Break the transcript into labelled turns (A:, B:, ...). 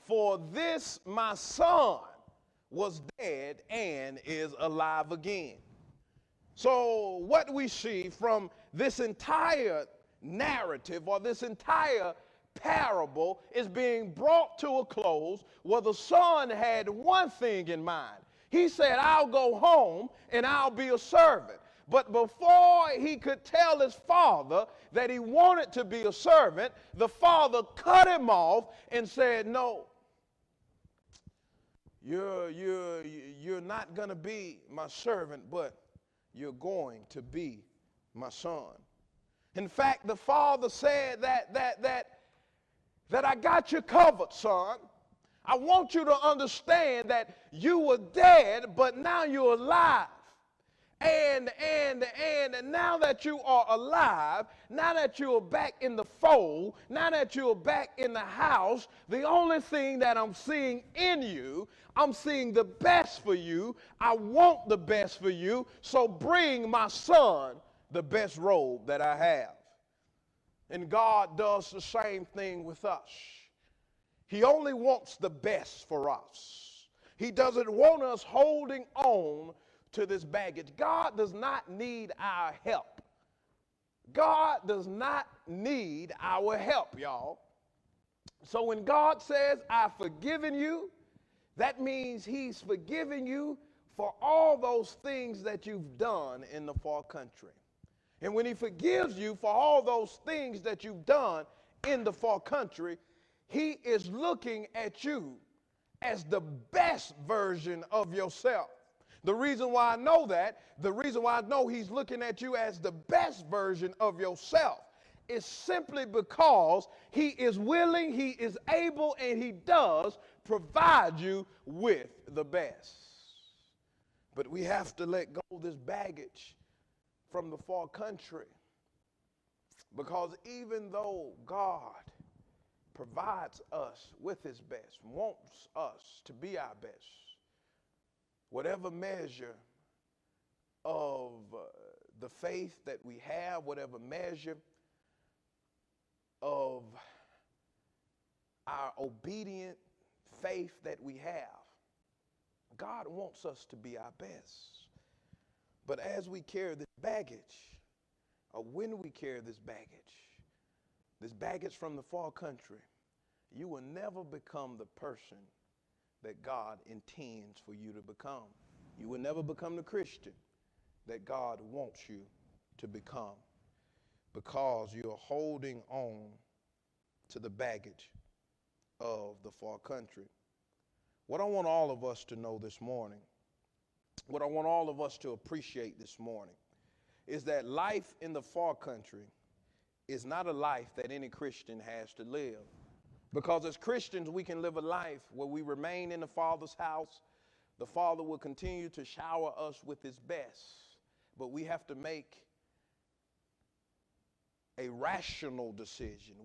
A: For this my son was dead and is alive again. So what we see from this entire narrative or this entire parable is being brought to a close where the son had one thing in mind. He said, I'll go home and I'll be a servant. But before he could tell his father that he wanted to be a servant, the father cut him off and said, no, you're not going to be my servant, but you're going to be my son. In fact, the father said that I got you covered, son. I want you to understand that you were dead, but now you're alive. And now that you are alive, now that you are back in the fold, now that you are back in the house, the only thing that I'm seeing in you, I'm seeing the best for you. I want the best for you. So bring my son the best robe that I have. And God does the same thing with us. He only wants the best for us. He doesn't want us holding on to this baggage. God does not need our help. God does not need our help, y'all. So when God says, I've forgiven you, that means he's forgiven you for all those things that you've done in the far country. And when he forgives you for all those things that you've done in the far country, he is looking at you as the best version of yourself. The reason why I know that, the reason why I know he's looking at you as the best version of yourself is simply because he is willing, he is able, and he does provide you with the best. But we have to let go of this baggage from the far country, because even though God provides us with his best, wants us to be our best, whatever measure of the faith that we have, whatever measure of our obedient faith that we have, God wants us to be our best. But as we carry this baggage, or when we carry this baggage from the far country, you will never become the person that God intends for you to become. You will never become the Christian that God wants you to become, because you're holding on to the baggage of the far country. What I want all of us to know this morning, what I want all of us to appreciate this morning, is that life in the far country is not a life that any Christian has to live. Because as Christians, we can live a life where we remain in the Father's house. The Father will continue to shower us with his best. But we have to make a rational decision.